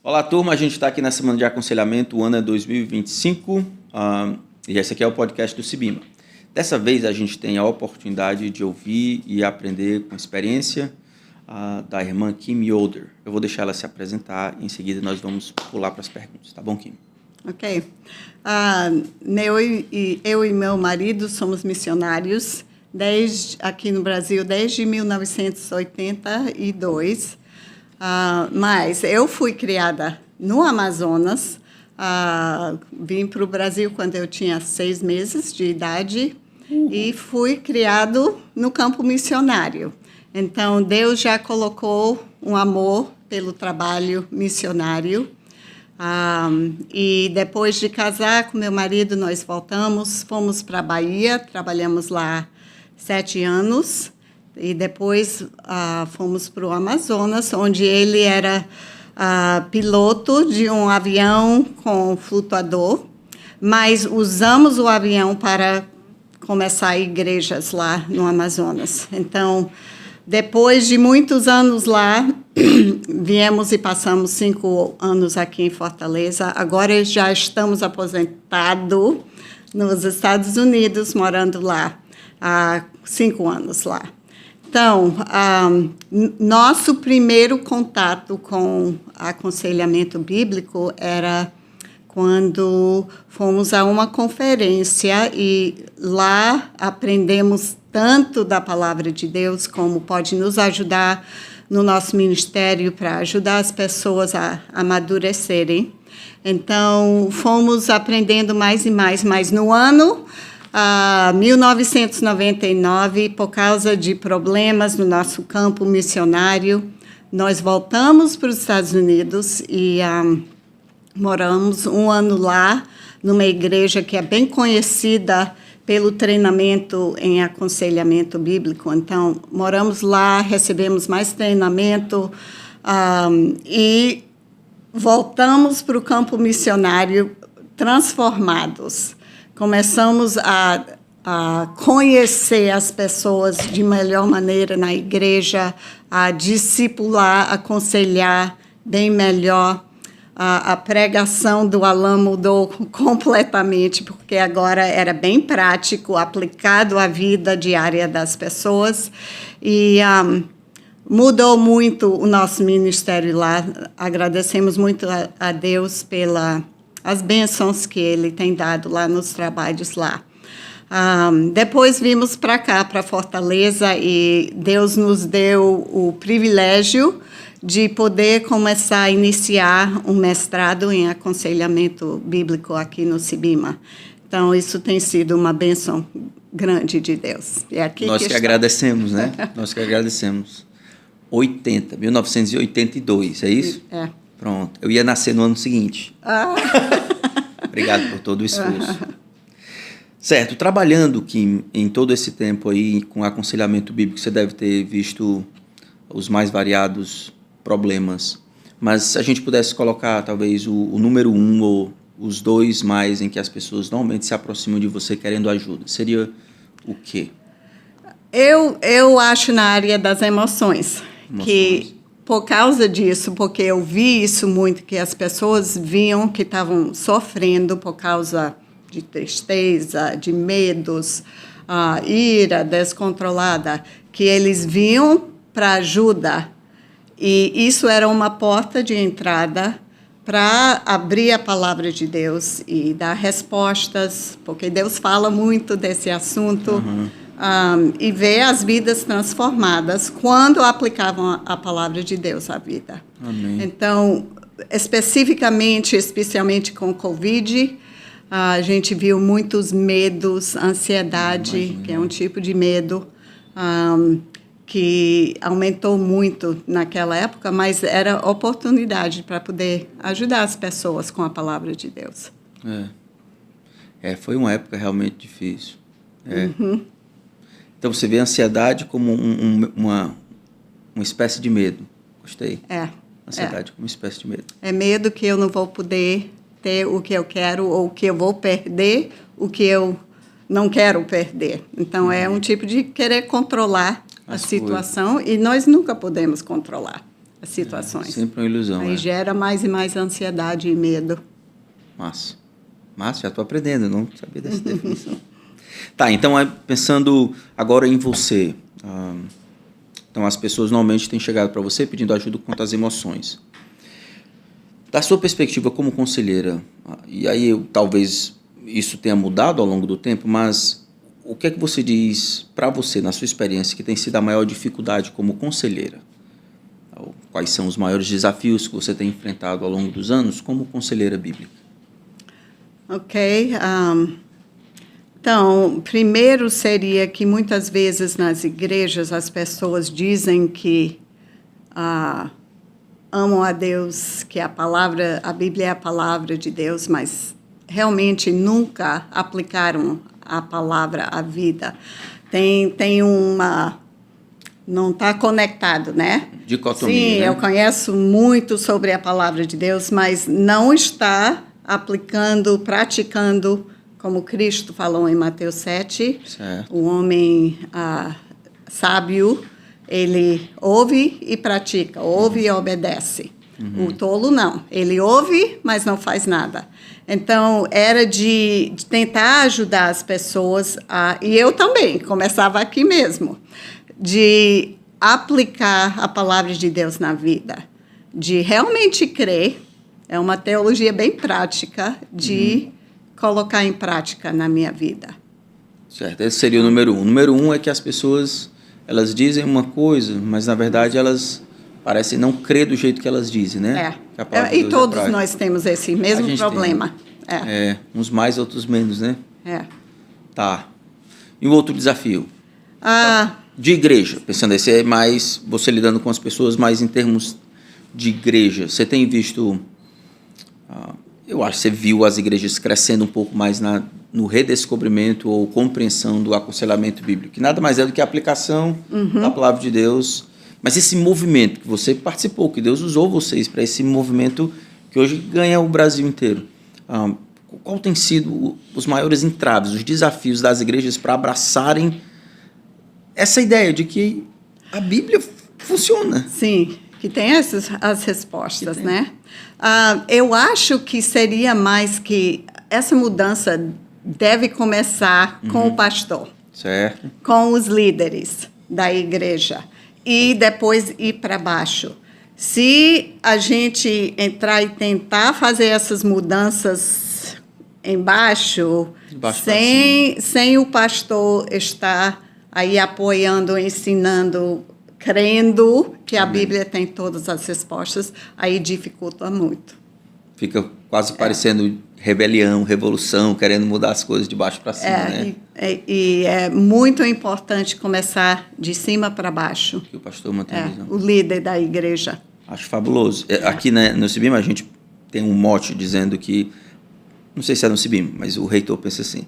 Olá, turma. A gente está aqui na semana de aconselhamento, o ano é 2025, e esse aqui é o podcast do Cibima. Dessa vez, a gente tem a oportunidade de ouvir e aprender com a experiência da irmã Kim Yoder. Eu vou deixar ela se apresentar e, em seguida, nós vamos pular para as perguntas. Tá bom, Kim? Ok. Eu e meu marido somos missionários aqui no Brasil desde 1982. Mas eu fui criada no Amazonas. Vim para o Brasil quando eu tinha 6 meses de idade e fui criado no campo missionário. Então, Deus já colocou um amor pelo trabalho missionário. E depois de casar com meu marido, nós fomos para a Bahia, trabalhamos lá 7 anos. E depois fomos para o Amazonas, onde ele era piloto de um avião com flutuador, mas usamos o avião para começar igrejas lá no Amazonas. Então, depois de muitos anos lá, viemos e passamos 5 anos aqui em Fortaleza. Agora já estamos aposentados nos Estados Unidos, morando lá há 5 anos lá. Então, nosso primeiro contato com aconselhamento bíblico era quando fomos a uma conferência e lá aprendemos tanto da palavra de Deus como pode nos ajudar no nosso ministério para ajudar as pessoas a amadurecerem. Então, fomos aprendendo mais e mais, mas no ano 1999, por causa de problemas no nosso campo missionário, nós voltamos para os Estados Unidos e moramos 1 ano lá, numa igreja que é bem conhecida pelo treinamento em aconselhamento bíblico. Então, moramos lá, recebemos mais treinamento e voltamos para o campo missionário transformados. Começamos a conhecer as pessoas de melhor maneira na igreja, a discipular, aconselhar bem melhor. A pregação do Alain mudou completamente, porque agora era bem prático, aplicado à vida diária das pessoas. E mudou muito o nosso ministério lá. Agradecemos muito a Deus as bênçãos que Ele tem dado lá nos trabalhos lá. Depois vimos para cá, para Fortaleza, e Deus nos deu o privilégio de poder começar a iniciar um mestrado em aconselhamento bíblico aqui no Cibima. Então, isso tem sido uma bênção grande de Deus. É aqui Nós que agradecemos, né? Nós que agradecemos. 1982, é isso? É. Pronto. Eu ia nascer no ano seguinte. Obrigado por todo o esforço. Certo. Trabalhando, Kim, em todo esse tempo aí com aconselhamento bíblico, você deve ter visto os mais variados problemas. Mas se a gente pudesse colocar, talvez, o número 1 ou os 2 mais em que as pessoas normalmente se aproximam de você querendo ajuda, seria o quê? Eu acho na área das emoções. Que por causa disso, porque eu vi isso muito, que as pessoas viam que estavam sofrendo por causa de tristeza, de medos, ira descontrolada, que eles vinham para ajuda. E isso era uma porta de entrada para abrir a palavra de Deus e dar respostas, porque Deus fala muito desse assunto. E ver as vidas transformadas quando aplicavam a palavra de Deus à vida. Amém. Então, especialmente com o Covid, a gente viu muitos medos, ansiedade, que é um tipo de medo que aumentou muito naquela época, mas era oportunidade para poder ajudar as pessoas com a palavra de Deus. Foi uma época realmente difícil. Então, você vê a ansiedade como uma espécie de medo. Gostei. Ansiedade como uma espécie de medo. É medo que eu não vou poder ter o que eu quero ou que eu vou perder o que eu não quero perder. Então, é um tipo de querer controlar a situação e nós nunca podemos controlar. as situações. Sempre uma ilusão. Aí gera mais e mais ansiedade e medo. Massa, já estou aprendendo, não sabia dessa definição. Tá, então pensando agora em você. Então as pessoas normalmente têm chegado para você pedindo ajuda quanto às emoções. Da sua perspectiva como conselheira, e aí talvez isso tenha mudado ao longo do tempo, mas o que é que você diz para você, na sua experiência, que tem sido a maior dificuldade como conselheira? Quais são os maiores desafios que você tem enfrentado ao longo dos anos como conselheira bíblica? Ok. Então, primeiro seria que muitas vezes nas igrejas as pessoas dizem que amam a Deus, que a Bíblia é a palavra de Deus, mas realmente nunca aplicaram a palavra à vida. Tem uma... Não está conectado, né? Dicotomia. Sim, né? Eu conheço muito sobre a palavra de Deus, mas não está aplicando, praticando, como Cristo falou em Mateus 7. Certo. O homem sábio, ele ouve e pratica, ouve e obedece. O tolo não, ele ouve, mas não faz nada. Então, era de tentar ajudar as pessoas, e eu também, começava aqui mesmo, de aplicar a palavra de Deus na vida, de realmente crer, é uma teologia bem prática, de colocar em prática na minha vida. Certo, esse seria o número 1. O número 1 é que as pessoas, elas dizem uma coisa, mas na verdade elas parecem não crer do jeito que elas dizem, né? E todos nós temos esse mesmo problema. Uns mais, outros menos, né? Tá. E o outro desafio? De igreja, pensando esse é mais você lidando com as pessoas mais em termos de igreja. Você tem visto, eu acho que você viu as igrejas crescendo um pouco mais no redescobrimento ou compreensão do aconselhamento bíblico, que nada mais é do que a aplicação da palavra de Deus. Mas esse movimento que você participou, que Deus usou vocês para esse movimento que hoje ganha o Brasil inteiro. Qual tem sido os maiores entraves, os desafios das igrejas para abraçarem essa ideia de que a Bíblia funciona? Sim, que tem as respostas, né? Eu acho que seria mais que essa mudança deve começar com o pastor. Certo. Com os líderes da igreja. E depois ir para baixo. Se a gente entrar e tentar fazer essas mudanças embaixo, sem o pastor estar aí apoiando, ensinando, crendo que a Bíblia tem todas as respostas, aí dificulta muito. Fica quase parecendo rebelião, revolução, querendo mudar as coisas de baixo para cima, né? E é muito importante começar de cima para baixo. Que o pastor mantém a visão. O líder da igreja. Acho fabuloso. Aqui, né, no CIBIM a gente tem um mote dizendo que, não sei se é no CIBIM, mas o reitor pensa assim,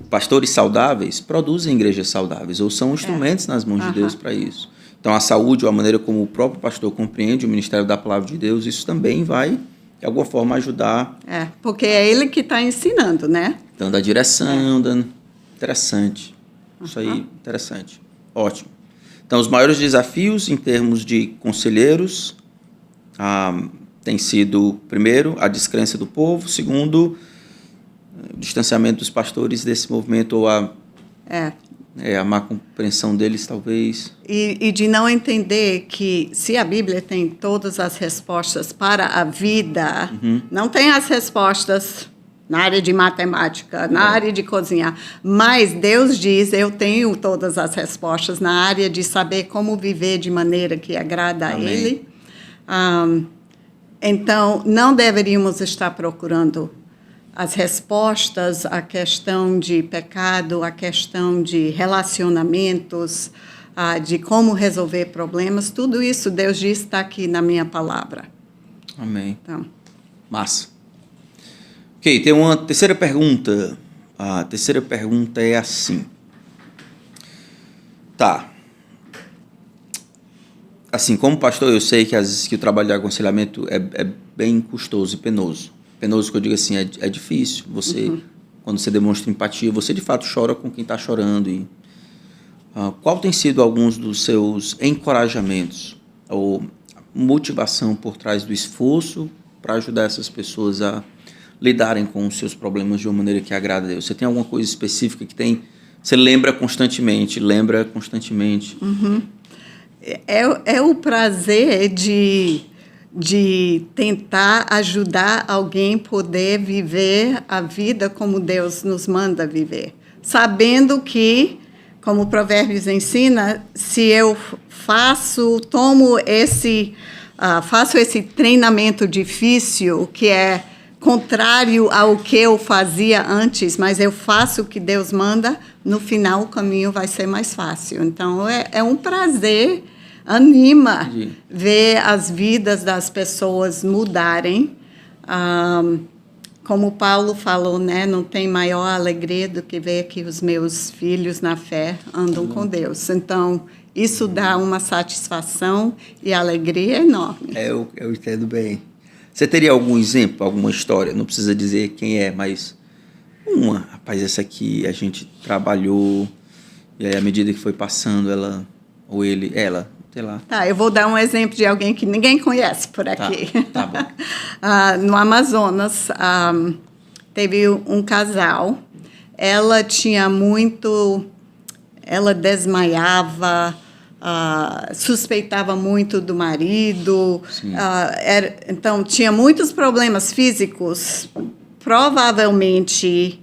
pastores saudáveis produzem igrejas saudáveis, ou são instrumentos nas mãos de Deus para isso. Então, a saúde, ou a maneira como o próprio pastor compreende o ministério da palavra de Deus, isso também vai, de alguma forma, ajudar. Porque é ele que está ensinando, né? Dando a direção, dando... Interessante. Isso aí, interessante. Ótimo. Então, os maiores desafios em termos de conselheiros tem sido, primeiro, a descrença do povo, segundo, o distanciamento dos pastores desse movimento, ou a má compreensão deles, talvez. E de não entender que, se a Bíblia tem todas as respostas para a vida, não tem as respostas na área de matemática, na área de cozinhar, mas Deus diz, eu tenho todas as respostas na área de saber como viver de maneira que agrada a Ele. Então, não deveríamos estar procurando as respostas à questão de pecado, à questão de relacionamentos, de como resolver problemas. Tudo isso, Deus diz, está aqui na minha palavra. Amém. Então. Massa. Ok, tem uma terceira pergunta. A terceira pergunta é assim. Tá. Assim, como pastor, eu sei que às vezes que o trabalho de aconselhamento é bem custoso e penoso. Penoso que eu digo assim, é difícil. Você, quando você demonstra empatia, você de fato chora com quem está chorando. Qual tem sido alguns dos seus encorajamentos? Ou motivação por trás do esforço para ajudar essas pessoas a lidarem com os seus problemas de uma maneira que agrada a Deus? Você tem alguma coisa específica que você lembra constantemente? Uhum. É o prazer de tentar ajudar alguém a poder viver a vida como Deus nos manda viver. Sabendo que, como o Provérbios ensina, se eu faço esse treinamento difícil, que é contrário ao que eu fazia antes, mas eu faço o que Deus manda, no final o caminho vai ser mais fácil. Então, é um prazer, anima ver as vidas das pessoas mudarem. Como Paulo falou, né, não tem maior alegria do que ver que os meus filhos na fé andam com Deus. Então, isso dá uma satisfação e alegria enorme. Eu entendo bem. Você teria algum exemplo, alguma história? Não precisa dizer quem é, mas rapaz, essa aqui a gente trabalhou, e aí à medida que foi passando, ela, sei lá. Tá, eu vou dar um exemplo de alguém que ninguém conhece por aqui. Tá bom. No Amazonas, teve um casal. Ela desmaiava, suspeitava muito do marido, então tinha muitos problemas físicos, provavelmente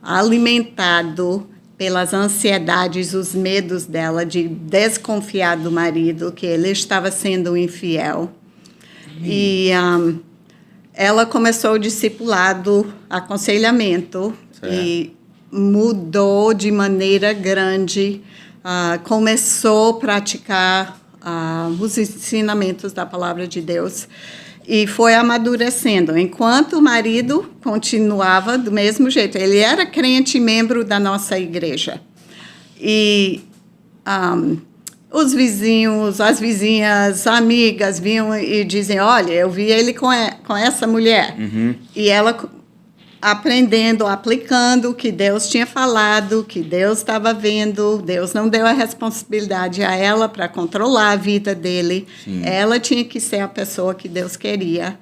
alimentado pelas ansiedades, os medos dela de desconfiar do marido, que ele estava sendo infiel. E ela começou o discipulado, aconselhamento, e mudou de maneira grande. Começou a praticar os ensinamentos da palavra de Deus e foi amadurecendo, enquanto o marido continuava do mesmo jeito. Ele era crente e membro da nossa igreja. E os vizinhos, as vizinhas, amigas vinham e dizem, olha, eu vi ele com essa mulher. Uhum. E ela aprendendo, aplicando o que Deus tinha falado, que Deus estava vendo. Deus não deu a responsabilidade a ela para controlar a vida dele. Sim. Ela tinha que ser a pessoa que Deus queria.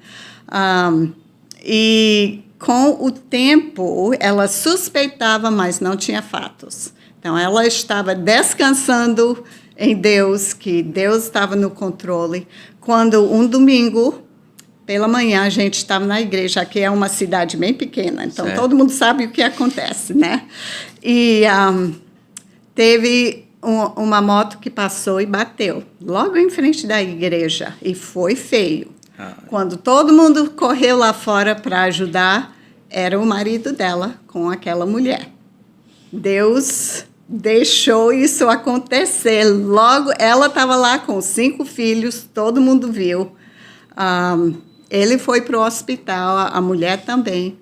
E com o tempo, ela suspeitava, mas não tinha fatos. Então, ela estava descansando em Deus, que Deus estava no controle. Quando um domingo, pela manhã, a gente estava na igreja, que é uma cidade bem pequena, então todo mundo sabe o que acontece, né? E teve uma moto que passou e bateu logo em frente da igreja, e foi feio. Quando todo mundo correu lá fora para ajudar, era o marido dela com aquela mulher. Deus deixou isso acontecer. Logo, ela estava lá com 5 filhos, todo mundo viu. Ele foi para o hospital, a mulher também.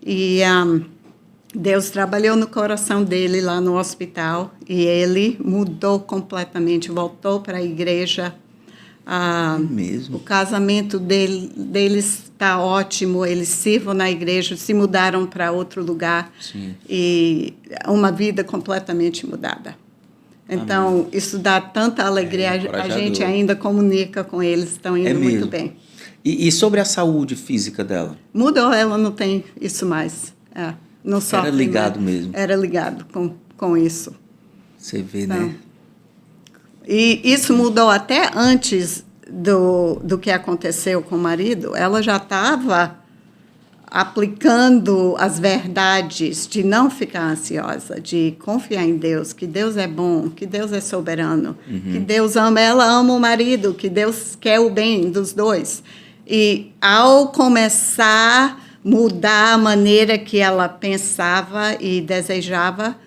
E Deus trabalhou no coração dele lá no hospital. E ele mudou completamente, voltou para a igreja. Mesmo? O casamento deles está ótimo. Eles servam na igreja, se mudaram para outro lugar. Sim. E uma vida completamente mudada. Então, Amém. Isso dá tanta alegria. A gente ainda comunica com eles, estão indo muito bem. E sobre a saúde física dela? Mudou, ela não tem isso mais. Não sofre. Era ligado mesmo? Era ligado com isso. Você vê, né? E isso mudou até antes do que aconteceu com o marido. Ela já estava aplicando as verdades de não ficar ansiosa, de confiar em Deus, que Deus é bom, que Deus é soberano, que Deus ama, ela ama o marido, que Deus quer o bem dos dois. E ao começar a mudar a maneira que ela pensava e desejava,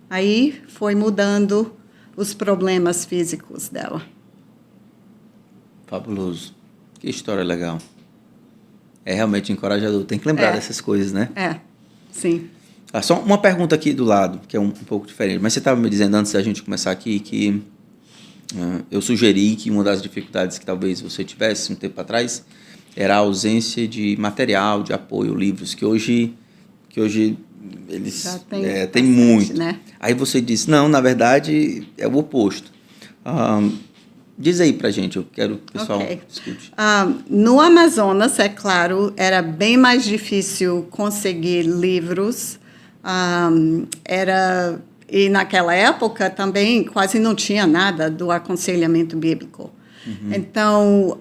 aí foi mudando os problemas físicos dela. Fabuloso. Que história legal. É realmente encorajador. Tem que lembrar dessas coisas, né? Sim. Só uma pergunta aqui do lado, que é um pouco diferente. Mas você estava me dizendo antes da gente começar aqui que eu sugeri que uma das dificuldades que talvez você tivesse um tempo atrás era a ausência de material, de apoio, livros, que hoje eles têm muito. Né? Aí você disse, não, na verdade é o oposto. Diz aí pra gente, eu quero que o pessoal Ok. escute. No Amazonas, é claro, era bem mais difícil conseguir livros. E naquela época também quase não tinha nada do aconselhamento bíblico. Então,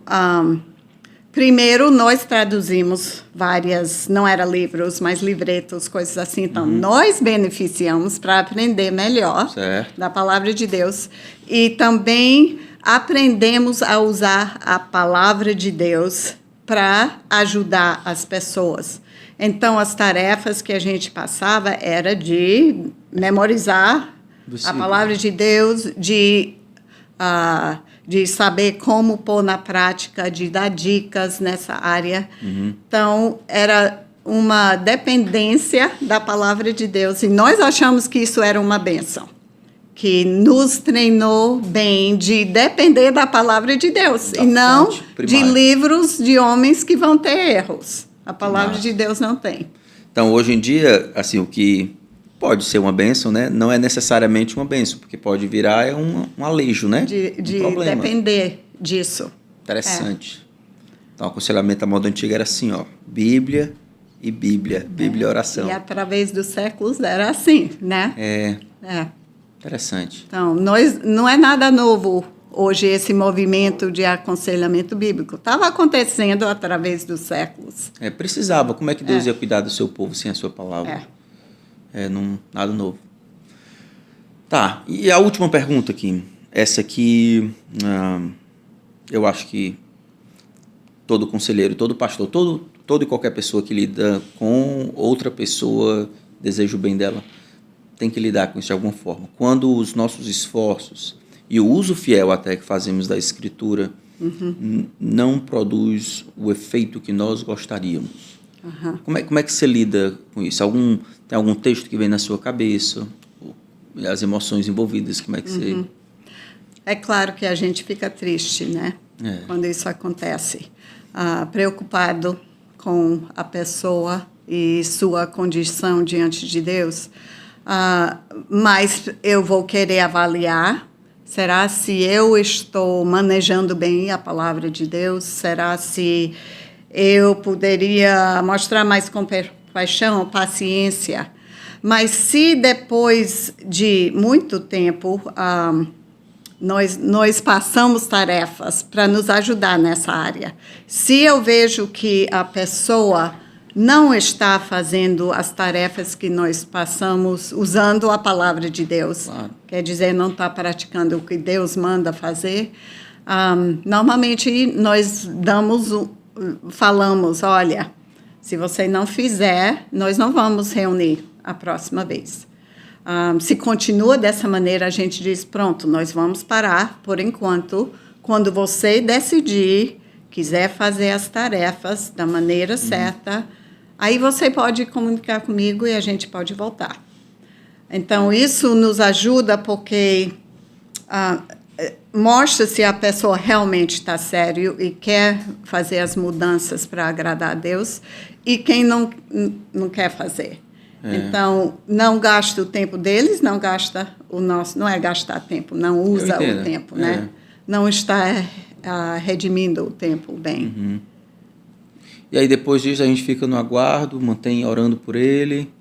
primeiro nós traduzimos várias, não eram livros, mas livretos, coisas assim. Então, nós beneficiamos para aprender melhor da palavra de Deus. E também aprendemos a usar a palavra de Deus para ajudar as pessoas. Então, as tarefas que a gente passava era de memorizar a palavra de Deus, de saber como pôr na prática, de dar dicas nessa área. Então, era uma dependência da palavra de Deus. E nós achamos que isso era uma bênção, que nos treinou bem de depender da palavra de Deus e não de livros de homens que vão ter erros. A palavra de Deus não tem. Então, hoje em dia, assim, o que pode ser uma bênção, né? Não é necessariamente uma bênção, porque pode virar um alejo, né? De depender disso. Interessante. Então, o aconselhamento da moda antiga era assim, ó, Bíblia e Bíblia, Bíblia e oração. E através dos séculos era assim, né? Interessante. Então, não é nada novo hoje esse movimento de aconselhamento bíblico. Estava acontecendo através dos séculos. Precisava. Como é que Deus ia cuidar do seu povo sem a sua palavra? Nada novo. Tá, e a última pergunta aqui. Essa aqui, eu acho que todo conselheiro, todo pastor, todo e qualquer pessoa que lida com outra pessoa, deseja o bem dela, tem que lidar com isso de alguma forma. Quando os nossos esforços e o uso fiel até que fazemos da Escritura não produz o efeito que nós gostaríamos. Como é que você lida com isso? Tem algum texto que vem na sua cabeça? As emoções envolvidas, como é que você... É claro que a gente fica triste, né? Quando isso acontece. Preocupado com a pessoa e sua condição diante de Deus. Mas eu vou querer avaliar. Será se eu estou manejando bem a palavra de Deus? Será se eu poderia mostrar mais compaixão, paciência? Mas se depois de muito tempo nós passamos tarefas para nos ajudar nessa área, se eu vejo que a pessoa não está fazendo as tarefas que nós passamos usando a palavra de Deus, quer dizer, não está praticando o que Deus manda fazer, normalmente nós falamos, olha, se você não fizer, nós não vamos reunir a próxima vez. Se continua dessa maneira, a gente diz, pronto, nós vamos parar por enquanto. Quando você decidir, quiser fazer as tarefas da maneira certa, aí você pode comunicar comigo e a gente pode voltar. Então, isso nos ajuda porque mostra se a pessoa realmente está sério e quer fazer as mudanças para agradar a Deus e quem não quer fazer. Então, não gasta o tempo deles, não gasta o nosso, não é gastar tempo, não usa o tempo, né? Não está redimindo o tempo bem. E aí, depois disso, a gente fica no aguardo, mantém orando por ele.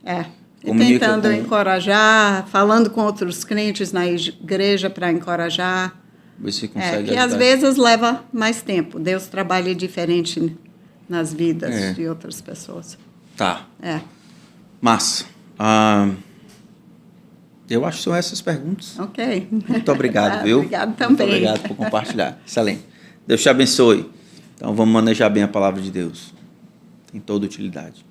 E tentando encorajar, falando com outros crentes na igreja para encorajar. Você consegue que às vezes leva mais tempo. Deus trabalha diferente nas vidas de outras pessoas. Tá. Massa. Eu acho que são essas perguntas. Ok. Muito obrigado, viu? Obrigado também. Muito obrigado por compartilhar. Excelente. Deus te abençoe. Então, vamos manejar bem a palavra de Deus. Tem toda utilidade.